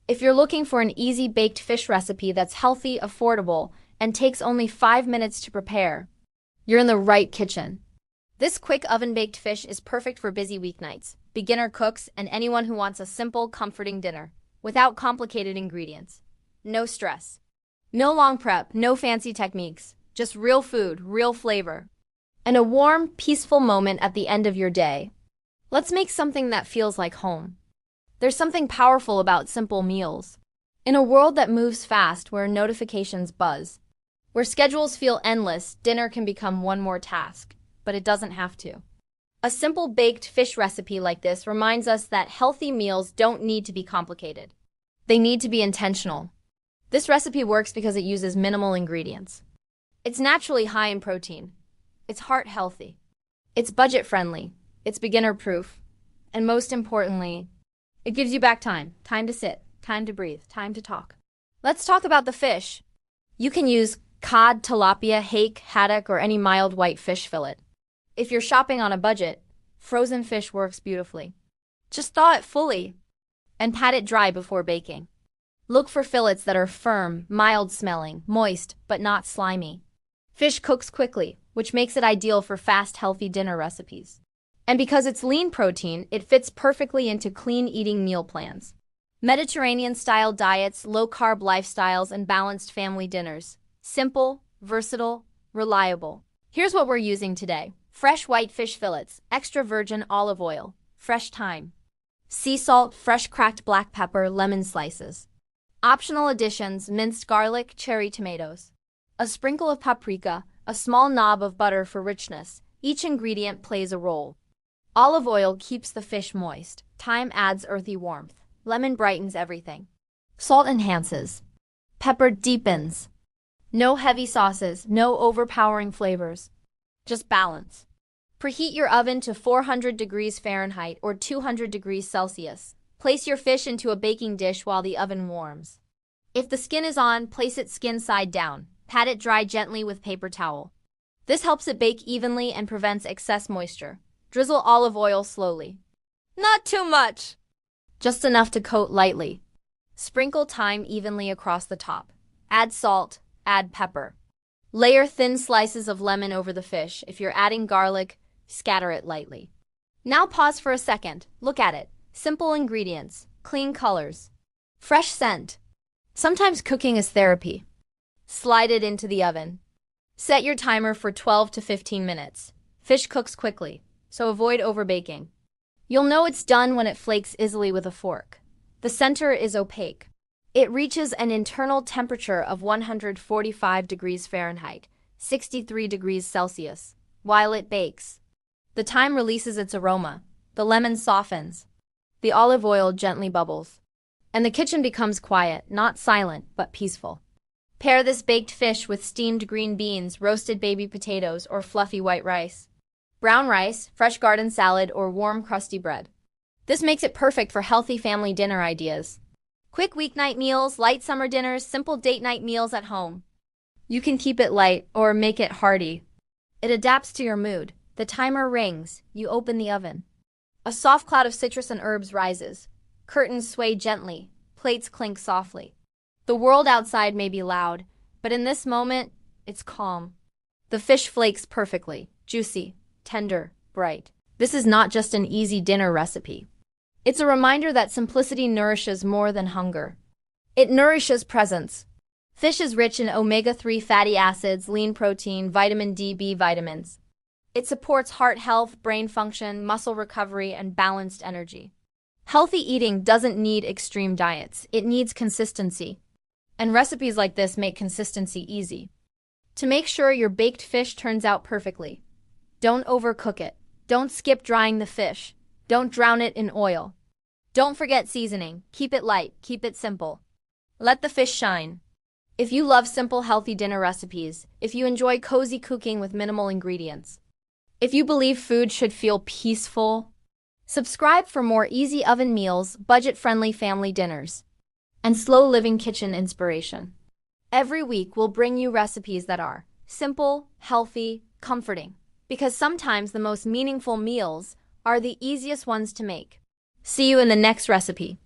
If you're looking for an easy baked fish recipe that's healthy, affordable, and takes only 5 minutes to prepare, you're in the right kitchen. This quick oven-baked fish is perfect for busy weeknights, beginner cooks, and anyone who wants a simple, comforting dinner without complicated ingredients. No stress. No long prep, no fancy techniques, just real food, real flavor, and a warm, peaceful moment at the end of your day. Let's make something that feels like home. There's something powerful about simple meals. In a world that moves fast, where notifications buzz, where schedules feel endless, dinner can become one more task, but it doesn't have to. A simple baked fish recipe like this reminds us that healthy meals don't need to be complicated. They need to be intentional. This recipe works because it uses minimal ingredients. It's naturally high in protein. It's heart healthy. It's budget friendly. It's beginner proof. And most importantly, it gives you back time. Time to sit, time to breathe, time to talk. Let's talk about the fish. You can use cod, tilapia, hake, haddock, or any mild white fish fillet. If you're shopping on a budget, frozen fish works beautifully. Just thaw it fully and pat it dry before baking. Look for fillets that are firm, mild-smelling, moist, but not slimy. Fish cooks quickly, which makes it ideal for fast, healthy dinner recipes. And because it's lean protein, it fits perfectly into clean eating meal plans. Mediterranean-style diets, low-carb lifestyles, and balanced family dinners. Simple, versatile, reliable. Here's what we're using today. Fresh white fish fillets, extra virgin olive oil, fresh thyme, sea salt, fresh cracked black pepper, lemon slices. Optional additions: minced garlic, cherry tomatoes, a sprinkle of paprika, a small knob of butter for richness. Each ingredient plays a role. Olive oil keeps the fish moist. Thyme adds earthy warmth. Lemon brightens everything. Salt enhances. Pepper deepens. No heavy sauces, no overpowering flavors. Just balance. Preheat your oven to 400 degrees Fahrenheit or 200 degrees Celsius. Place your fish into a baking dish while the oven warms. If the skin is on, place it skin side down. Pat it dry gently with paper towel. This helps it bake evenly and prevents excess moisture. Drizzle olive oil slowly. Not too much! Just enough to coat lightly. Sprinkle thyme evenly across the top. Add salt, add pepper. Layer thin slices of lemon over the fish. If you're adding garlic, scatter it lightly. Now pause for a second. Look at it. Simple ingredients, clean colors, fresh scent. Sometimes cooking is therapy. Slide it into the oven. Set your timer for 12 to 15 minutes. Fish cooks quickly, so avoid overbaking. You'll know it's done when it flakes easily with a fork. The center is opaque. It reaches an internal temperature of 145 degrees Fahrenheit, 63 degrees Celsius, while it bakes. The thyme releases its aroma. The lemon softens. The olive oil gently bubbles. And the kitchen becomes quiet, not silent, but peaceful. Pair this baked fish with steamed green beans, roasted baby potatoes, or fluffy white rice. Brown rice, fresh garden salad, or warm crusty bread. This makes it perfect for healthy family dinner ideas. Quick weeknight meals, light summer dinners, simple date night meals at home. You can keep it light or make it hearty. It adapts to your mood. The timer rings. You open the oven. A soft cloud of citrus and herbs rises. Curtains sway gently. Plates clink softly. The world outside may be loud, but in this moment, it's calm. The fish flakes perfectly, juicy, tender, bright. This is not just an easy dinner recipe. It's a reminder that simplicity nourishes more than hunger. It nourishes presence. Fish is rich in omega-3 fatty acids, lean protein, vitamin D, B vitamins. It supports heart health, brain function, muscle recovery, and balanced energy. Healthy eating doesn't need extreme diets. It needs consistency. And recipes like this make consistency easy. To make sure your baked fish turns out perfectly, don't overcook it. Don't skip drying the fish. Don't drown it in oil. Don't forget seasoning. Keep it light. Keep it simple. Let the fish shine. If you love simple, healthy dinner recipes, if you enjoy cozy cooking with minimal ingredients, if you believe food should feel peaceful, subscribe for more easy oven meals, budget-friendly family dinners, and slow-living kitchen inspiration. Every week we'll bring you recipes that are simple, healthy, comforting, because sometimes the most meaningful meals are the easiest ones to make. See you in the next recipe.